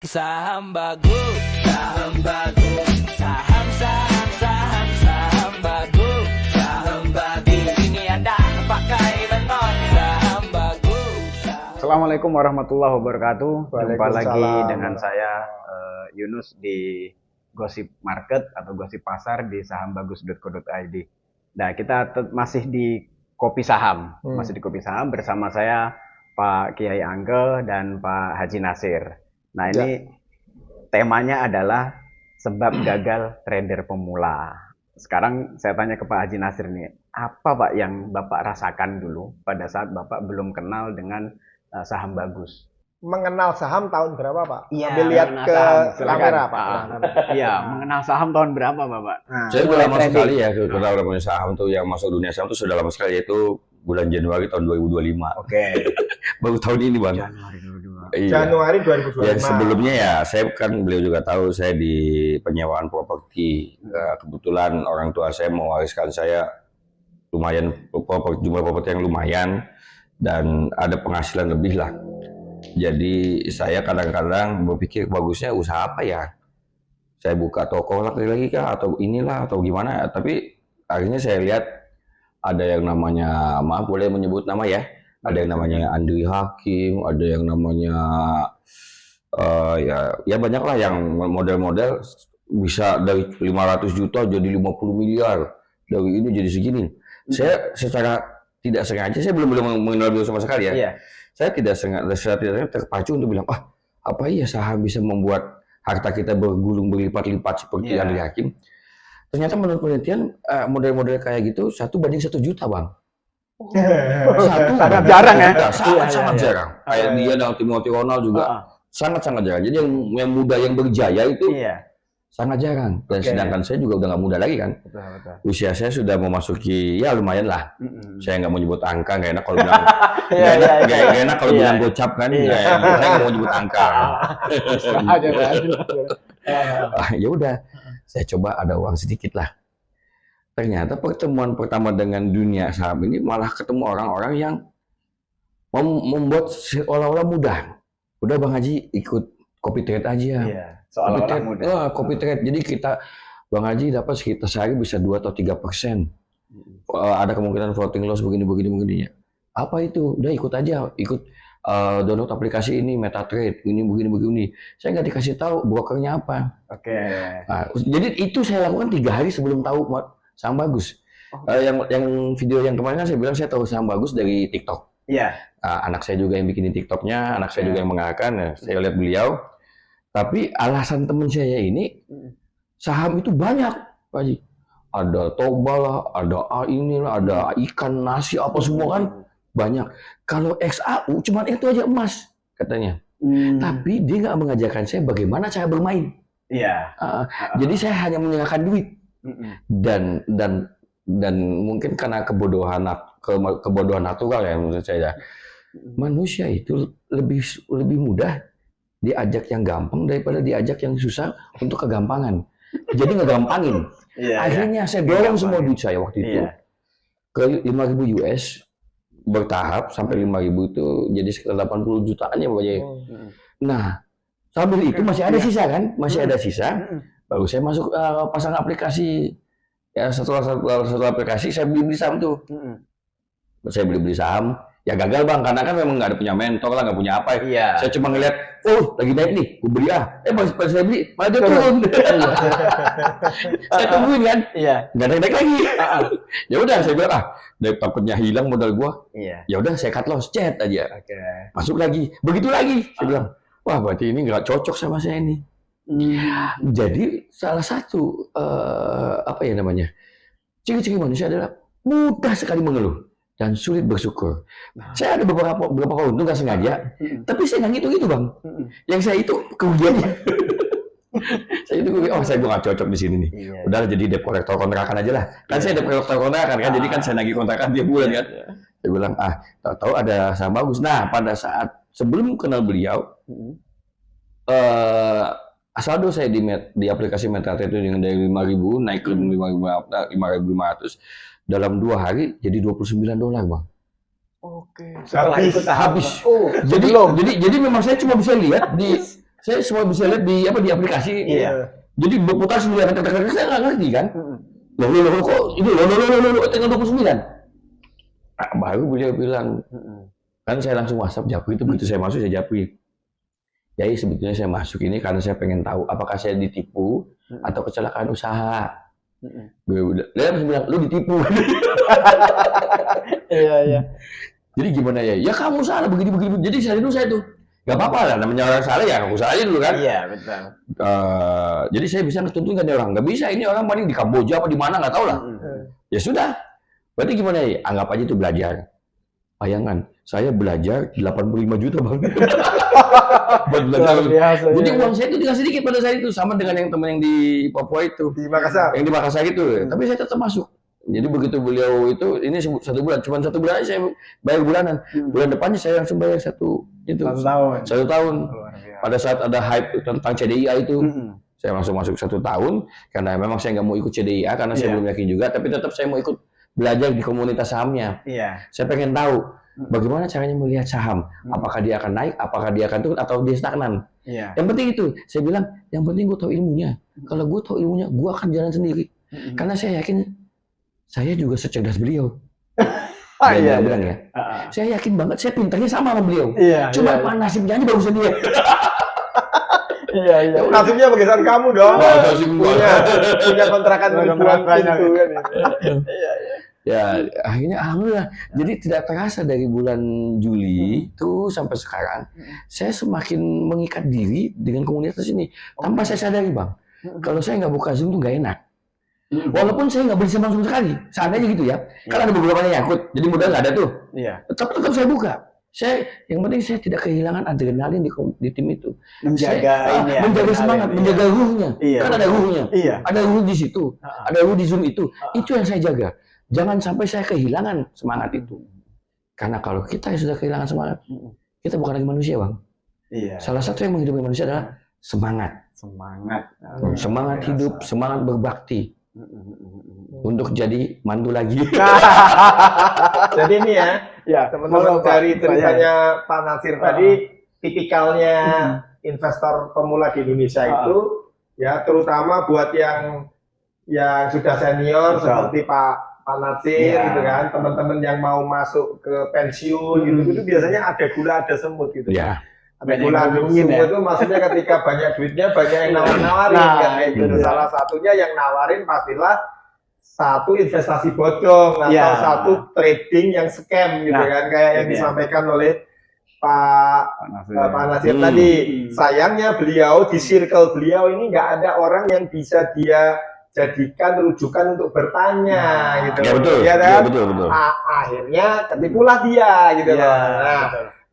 Saham bagus, saham bagus, saham bagus, saham bagus. Ini Anda pakai benar, saham bagus. Assalamualaikum warahmatullahi wabarakatuh. Jumpa lagi dengan saya Yunus di Gosip Market atau Gosip Pasar di sahambagus.co.id. Nah, kita masih di Kopi Saham, bersama saya Pak Kiai Angke dan Pak Haji Nasir. Nah, ini temanya adalah sebab gagal trader pemula. Sekarang saya tanya ke Pak Haji Nasir nih, apa Pak yang Bapak rasakan dulu pada saat Bapak belum kenal dengan saham bagus? Mengenal saham tahun berapa, Pak? Iya, Ambil lihat ke kamera, Pak. Iya, mengenal saham tahun berapa, Bapak? Nah, Saya udah lama sekali ya kenal namanya saham tuh, yang masuk dunia saham tuh sudah lama sekali, yaitu bulan Januari tahun 2025. Oke. Baru tahun ini, Bang. Januari 2022. Iya. Januari 2025. Ya, sebelumnya ya, saya kan beliau juga tahu saya di penyewaan properti. Kebetulan orang tua saya mewariskan saya lumayan jumlah properti yang lumayan dan ada penghasilan lebih lah. Jadi saya kadang-kadang berpikir bagusnya usaha apa ya? Saya buka toko lagi kah atau inilah atau gimana? Tapi akhirnya saya lihat ada yang namanya, maaf boleh menyebut nama ya, ada yang namanya Andri Hakim, ada yang namanya ya banyak lah yang model-model bisa dari 500 juta jadi 50 miliar, dari ini jadi segini. Saya secara tidak sengaja, saya belum mengenal beliau sama sekali ya. Iya. Saya tidak sengaja terpacu untuk bilang, apa iya saham bisa membuat harta kita bergulung berlipat-lipat seperti Andri Hakim. Ternyata menurut penelitian model-model kayak gitu 1:1 juta, Bang. Sangat jarang ya. Sangat jarang. Kayak dia dan Timothy Ronald juga sangat-sangat jarang. Jadi yang muda yang berjaya itu sangat jarang. Dan sedangkan saya juga udah nggak muda lagi kan. Betul. Usia saya sudah memasuki ya lumayan lah. Saya nggak mau nyebut angka, nggak enak kalau bilang nggak enak kalau bilang gocap kan. Saya nggak mau nyebut angka. Ya udah, saya coba ada uang sedikit lah. Ternyata pertemuan pertama dengan dunia saham ini malah ketemu orang-orang yang membuat seolah-olah mudah. Udah Bang Haji ikut copy trade aja. Iya, seolah-olah mudah. Copy trade. Jadi kita Bang Haji dapat sekitar sehari bisa 2 atau 3%. Ada kemungkinan floating loss begini. Apa itu? Udah ikut aja, download aplikasi ini, MetaTrade, ini begini. Saya nggak dikasih tahu brokernya apa. Oke. Nah, jadi itu saya lakukan 3 hari sebelum tahu saham bagus. Yang video yang kemarin kan saya bilang saya tahu saham bagus dari TikTok. Iya. Anak saya juga yang bikinin TikToknya, anak saya juga yang mengarahkan. Ya, saya lihat beliau. Tapi alasan teman saya ini saham itu banyak, Pak Haji. Ada toba lah, ada inilah, ada ikan, nasi, apa semua kan banyak. Kalau XAU cuma itu aja emas katanya. Tapi dia nggak mengajarkan saya bagaimana cara bermain. Iya. Jadi saya hanya menyerahkan duit. Dan mungkin karena kebodohan natural ya menurut saya. Manusia itu lebih mudah diajak yang gampang daripada diajak yang susah untuk kegampangan. Jadi ngegampangin. Akhirnya saya dorong semua duit saya waktu itu ke 5.000 US bertahap sampai 5.000 itu jadi sekitar 80 jutaan ya Bapak. Nah, sambil itu masih ada sisa kan? Masih ada sisa. Baru saya masuk pasang aplikasi. Ya setelah aplikasi saya beli saham tuh. Saya beli saham. Ya gagal Bang, karena kan memang nggak ada punya mentor lah, nggak punya apa. Saya cuma ngeliat, lagi naik nih, gue beli pas saya beli, malah dia turun. Saya tungguin kan, nggak naik lagi. Ya udah, saya bilang dari takutnya hilang modal gua. Ya udah, saya cut loss, chat aja. Masuk lagi, begitu lagi. Saya bilang, wah berarti ini nggak cocok sama saya ini. Jadi salah satu ciri-ciri manusia adalah mudah sekali mengeluh dan sulit bersyukur. Saya ada beberapa untung nggak sengaja, tapi saya nggak gitu Bang. Yang saya itu kerugiannya. Saya nggak cocok di sini nih. Udah jadi debt collector kontrakan aja lah. Kan saya debt collector kontrakan kan, jadi kan saya nagih kontrakan tiap bulan kan. Saya bilang tahu ada saham bagus. Nah pada saat sebelum kenal beliau, saldo saya di aplikasi MetaTrade itu yang dari 5.000 naik ke 5.500. Dalam 2 hari jadi $29 Bang. Oke. Setelah ikut tahap habis. Jadi memang saya cuma bisa lihat di Saya semua bisa lihat di aplikasi. Iya. Jadi berputar sendiri, saya nggak ngerti kan. Loh, kok ini loh, tinggal 29. Nah, baru beliau bilang, kan saya langsung WhatsApp Japri itu, begitu saya masuk saya Japri. Ya sebetulnya saya masuk ini karena saya pengen tahu apakah saya ditipu atau kecelakaan usaha. Dia bilang, lu ditipu. Iya. Jadi gimana ya? Ya kamu salah begini. Jadi saya tuh nggak apa-apa lah, namanya orang salah ya aku salah aja dulu kan. Iya, betul. Jadi saya bisa ngetuntun kan orang, nggak bisa ini orang paling di Kamboja apa di mana nggak tahu lah. Ya sudah, berarti gimana ya? Anggap aja itu belajar. Bayangkan, saya belajar 85 juta bang. Buat belajar. Biasa, Jadi iya. uang saya itu tinggal sedikit pada saat itu, sama dengan yang teman yang di Papua itu, Di Makassar. yang di Makassar itu. Tapi saya tetap masuk. Jadi begitu beliau itu, ini 1 bulan, cuma 1 bulan aja saya bayar bulanan. Bulan depannya saya langsung bayar 1 tahun. 1 tahun. Pada saat ada hype tentang CDIA itu, saya langsung masuk 1 tahun karena memang saya nggak mau ikut CDIA karena saya belum yakin juga, tapi tetap saya mau ikut belajar di komunitas sahamnya. Iya. Saya pengen tahu bagaimana caranya melihat saham, apakah dia akan naik, apakah dia akan turun atau dia stagnan. Iya. Yang penting itu, saya bilang yang penting gue tahu ilmunya. Kalau gue tahu ilmunya, gue akan jalan sendiri. Karena saya yakin saya juga secerdas beliau. Iya. Bilang ya. Saya yakin banget, saya pintarnya sama beliau. Iya. Cuma nasibnya aja bagusan dia. Iya. Nasibnya bagian kamu dong. Punya kontrakan ribuan pintu kan. Ya, akhirnya alhamdulillah. Jadi tidak terasa dari bulan Juli itu sampai sekarang, saya semakin mengikat diri dengan komunitas ini. Tanpa saya sadari bang, kalau saya nggak buka Zoom tuh nggak enak. Walaupun saya nggak beli sama sekali, seandainya gitu ya. Kan ada beberapa yang nyangkut, jadi modal nggak ada tuh. Iya. Tetap saya buka. Yang penting saya tidak kehilangan adrenalin di tim itu. Menjaga ini ya. Menjaga semangat, menjaga ruhnya. Iya. Kan ada ruhnya. Iya. Ada ruh di situ, ada ruh di Zoom itu. Itu yang saya jaga. Jangan sampai saya kehilangan semangat itu. Karena kalau kita sudah kehilangan semangat, kita bukan lagi manusia, bang. Iya. Salah satu yang menghidupi manusia adalah semangat. Semangat hidup, semangat berbakti. Untuk jadi mantu lagi. Jadi ini ya, teman-teman dari ceritanya Pak Nasir tadi, tipikalnya investor pemula di Indonesia itu, ya terutama buat yang sudah senior seperti Pak Nasir gitu kan, teman-teman yang mau masuk ke pensiun gitu, itu biasanya ada gula ada semut gitu. Ya. Ada gula ada semut itu maksudnya ketika banyak duitnya banyak yang nawarin kan kayak gitu. Salah satunya yang nawarin pastilah satu investasi bodong atau satu trading yang scam gitu kan, kayak yang disampaikan oleh Pak Nasir tadi. Sayangnya beliau di circle beliau ini nggak ada orang yang bisa dia jadikan rujukan untuk bertanya gitu. Ya betul. Ya, kan? Ya, betul. Akhirnya ketipulah dia gitu loh. Nah,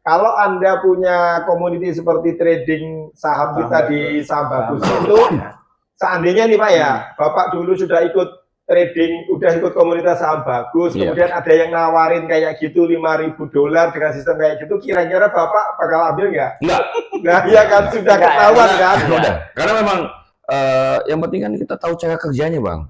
kalau Anda punya komoditi seperti trading saham kita di Saham Bagus itu, seandainya nih Pak ya, Bapak dulu sudah ikut trading, udah ikut komunitas Saham Bagus, kemudian ada yang nawarin kayak gitu $5.000 dengan sistem kayak gitu, kira-kira Bapak bakal ambil nggak? Enggak. Nah, iya kan sudah ketahuan kan? Udah. Karena memang yang penting kan kita tahu cara kerjanya, bang.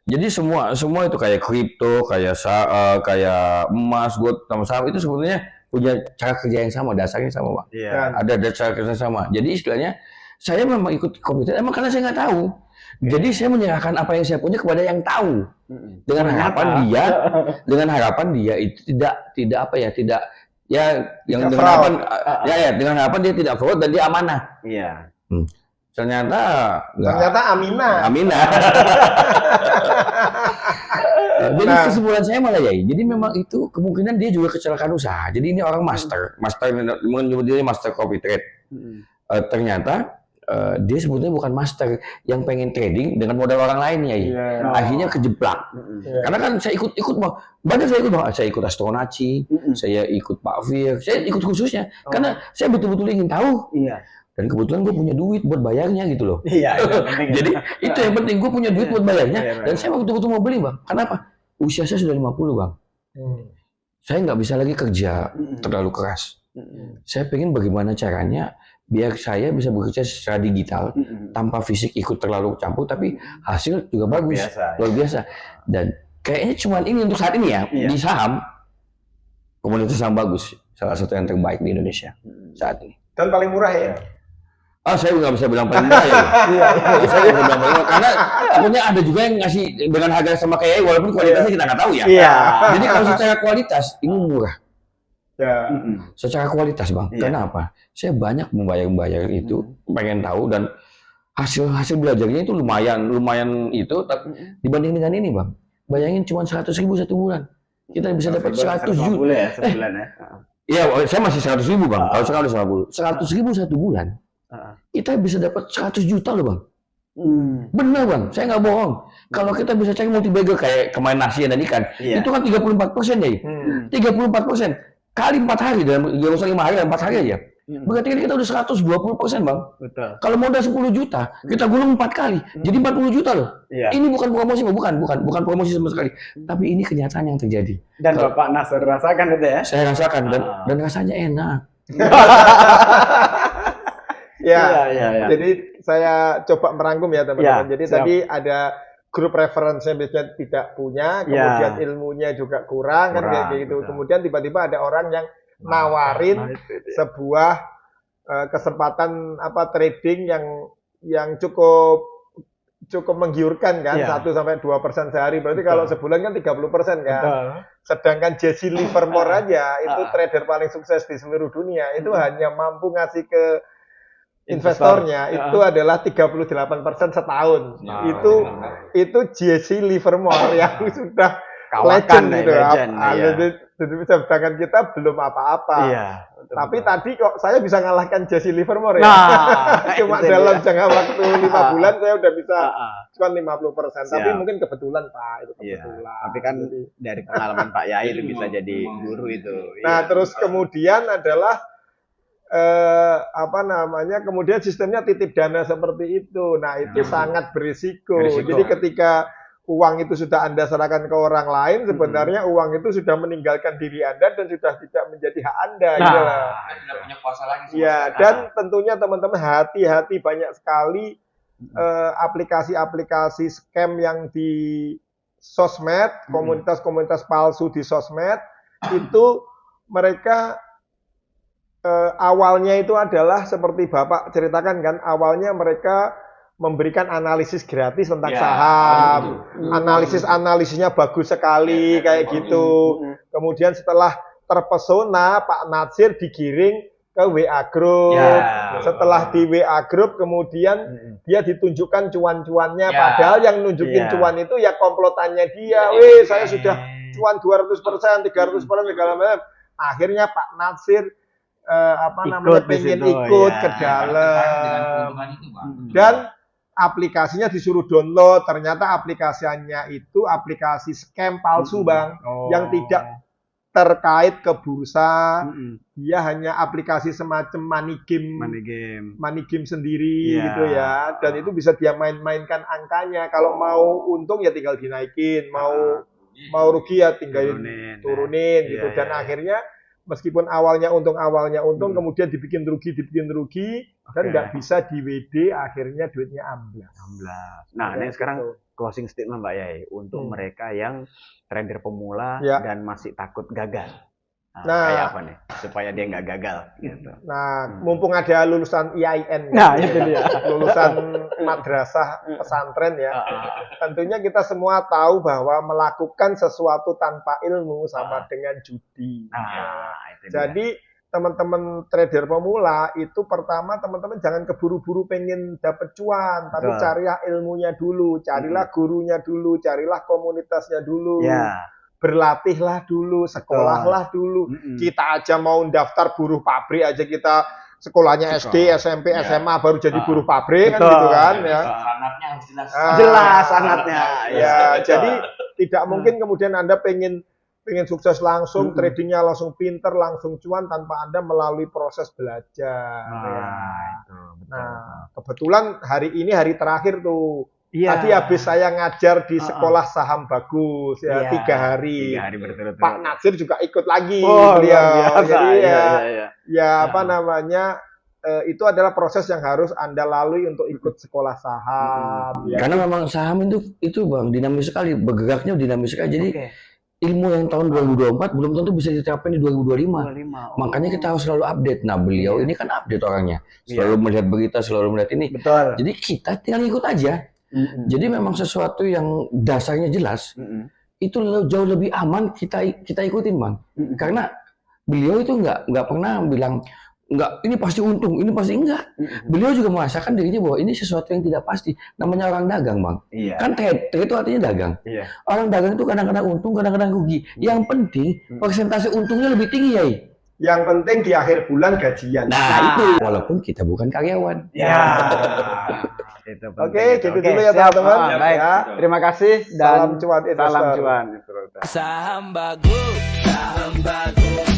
Jadi semua itu kayak kripto, kayak emas, gold, sama saham itu sebenarnya punya cara kerja yang sama, dasarnya sama, bang. Ada cara kerja yang sama. Jadi istilahnya saya memang ikut komunitas, emang karena saya nggak tahu. Jadi saya menyerahkan apa yang saya punya kepada yang tahu. Dengan harapan dia itu tidak dengan harapan dia tidak fraud dan dia amanah. Iya. Ternyata Aminah. Jadi kesimpulan saya malah jadi memang itu kemungkinan dia juga kecelakaan usaha. Jadi ini orang master menyebut diri master copy trade. Ternyata dia sebetulnya bukan master yang pengen trading dengan modal orang lain ya. Akhirnya kejeblak. Karena kan saya ikut banyak saya ikut Astronaci, saya ikut Pak Fir, saya ikut khususnya karena saya betul-betul ingin tahu. Dan kebetulan gue punya duit buat bayarnya gitu loh. Jadi itu yang penting, gue punya duit buat bayarnya dan saya betul-betul mau beli, bang. Kenapa? Usia saya sudah 50, bang. Saya nggak bisa lagi kerja terlalu keras. Saya pengen bagaimana caranya biar saya bisa bekerja secara digital tanpa fisik ikut terlalu campur, tapi hasil juga bagus, luar biasa. Dan kayaknya cuma ini untuk saat ini ya, di saham, komunitas saham bagus, salah satu yang terbaik di Indonesia saat ini. Dan paling murah ya. Saya nggak bisa bilang paling murah ya. Iya. Saya nggak bisa bilang paling murah karena takutnya ada juga yang ngasih dengan harga sama kayak walaupun kualitasnya kita nggak tahu ya. Iya. Jadi kalau secara kualitas ini murah. Ya. Secara kualitas bang. Iya. Kenapa? Saya banyak membayar itu, pengen tahu dan hasil belajarnya itu lumayan itu. Dibanding dengan ini bang, bayangin cuma 100.000 1 bulan. Kita bisa dapat 100 juta ya sebulan ya. Iya, saya masih 100.000 bang. Kalau sekarang udah 100.000 1 bulan. Kita bisa dapat 100 juta loh bang. Benar bang, saya nggak bohong. Kalau kita bisa cari multibagger kayak kemarin nasi tadi kan, itu kan 34% ya. 34% kali 4 hari dalam 5 hari dan 4 hari aja. Berarti kan kita udah 120% bang. Betul. Kalau modal 10 juta, kita gulung 4 kali, jadi 40 juta loh. Iya. Ini bukan promosi, bukan promosi sama sekali. Tapi ini kenyataan yang terjadi. Dan Bapak Nasr rasakan itu ya? Saya rasakan dan rasanya enak. Ya, Iya. jadi saya coba merangkum ya teman-teman. Ya, Jadi siap. tadi ada grup referensinya biasanya tidak punya, kemudian ilmunya juga kurang kan kayak gitu. betul. Kemudian tiba-tiba ada orang yang nawarin sebuah kesempatan trading yang cukup menggiurkan kan, 1-2% sehari. Berarti kalau sebulan kan 30% kan. Betul. Sedangkan Jesse Livermore aja itu trader paling sukses di seluruh dunia, itu hanya mampu ngasih ke investornya itu adalah 38% setahun. Itu Jesse Livermore yang sudah Kawakan legend gitu. legend, Jadi sedangkan kita belum apa-apa. Iya. Tapi tadi kok saya bisa ngalahkan Jesse Livermore ya. Nah, Cuma itu dalam dia. jangka waktu 5 bulan saya udah bisa cuan 50%. Tapi Siap. mungkin kebetulan Pak, itu Iya. kebetulan. Tapi kan Jadi, dari pengalaman Pak Yai itu bisa jadi guru itu. nah, Iya. terus kemudian adalah kemudian sistemnya titip dana seperti itu. Nah, itu sangat berisiko. Jadi ketika uang itu sudah Anda serahkan ke orang lain, sebenarnya uang itu sudah meninggalkan diri Anda dan sudah tidak menjadi hak Anda. Gitu lah. Tidak punya kuasa lagi. Ya, dan tentunya teman-teman hati-hati, banyak sekali aplikasi-aplikasi scam yang di sosmed, komunitas-komunitas palsu di sosmed, itu mereka awalnya itu adalah seperti Bapak ceritakan kan, awalnya mereka memberikan analisis gratis tentang saham, analisisnya bagus sekali kayak gitu. Kemudian setelah terpesona, Pak Natsir digiring ke WA Group. Setelah di WA Group, kemudian dia ditunjukkan cuan-cuannya. Padahal yang nunjukin cuan itu ya komplotannya dia. Weh, saya sudah cuan 200%, 300% segala macam. Akhirnya Pak Natsir pengen ikut ke dalam. Dan aplikasinya disuruh download, ternyata aplikasinya itu aplikasi scam palsu Bang, yang tidak terkait ke bursa, dia hanya aplikasi semacam money game sendiri gitu ya, dan itu bisa dia mainkan angkanya. Kalau mau untung ya tinggal dinaikin, mau rugi ya tinggal turunin gitu, dan akhirnya meskipun awalnya untung, kemudian dibikin rugi, dan nggak bisa di WD, akhirnya duitnya amblas. Nah, ini sekarang closing statement Mbak Yai untuk mereka yang trader pemula dan masih takut gagal. Nah, kayak apa nih supaya dia nggak gagal gitu. Nah, mumpung ada lulusan IAIN, Itu dia. lulusan madrasah pesantren ya, tentunya kita semua tahu bahwa melakukan sesuatu tanpa ilmu sama dengan judi. Itu dia. Jadi teman-teman trader pemula itu pertama teman-teman jangan keburu-buru pengen dapet cuan, tapi carilah ilmunya dulu, carilah gurunya dulu, carilah komunitasnya dulu. Berlatihlah dulu, sekolahlah dulu. Kita aja mau daftar buruh pabrik aja, kita sekolahnya SD, SMP, SMA baru jadi buruh pabrik kan gitu kan ya. Sanatnya harus jelas. Jelas sanatnya. Ya, jadi tidak mungkin kemudian Anda pengen sukses langsung, tradingnya langsung pinter, langsung cuan tanpa Anda melalui proses belajar. Nah, kebetulan hari ini hari terakhir tuh. Tadi habis saya ngajar di sekolah saham bagus ya, 3 hari. 3 hari berturut-turut. Pak Natsir juga ikut lagi. Beliau. Jadi itu adalah proses yang harus Anda lalui untuk ikut sekolah saham. Karena memang saham itu Bang dinamis sekali, bergeraknya dinamis sekali. Jadi ilmu yang tahun 2024 belum tentu bisa diterapkan di 2025. 25. Makanya kita harus selalu update. Nah, beliau ini kan update orangnya. Selalu melihat berita, selalu melihat ini. Betul. Jadi kita tinggal ikut aja. Jadi memang sesuatu yang dasarnya jelas, itu jauh lebih aman kita ikutin, Bang. Karena beliau itu nggak pernah bilang enggak, ini pasti untung, ini pasti enggak. Beliau juga merasakan dirinya bahwa ini sesuatu yang tidak pasti. Namanya orang dagang, Bang. Iya. Kan trade itu artinya dagang. Iya. Orang dagang itu kadang-kadang untung, kadang-kadang rugi. Yang penting persentase untungnya lebih tinggi, Yai. Yang penting di akhir bulan gajian. Nah, itu walaupun kita bukan karyawan. Ya. Itu penting. Oke, gitu Oke, dulu ya siap. teman-teman. Baik. Ya. Terima kasih dan Salam cuan investor. salam cuan. Saham bagus, saham bagus.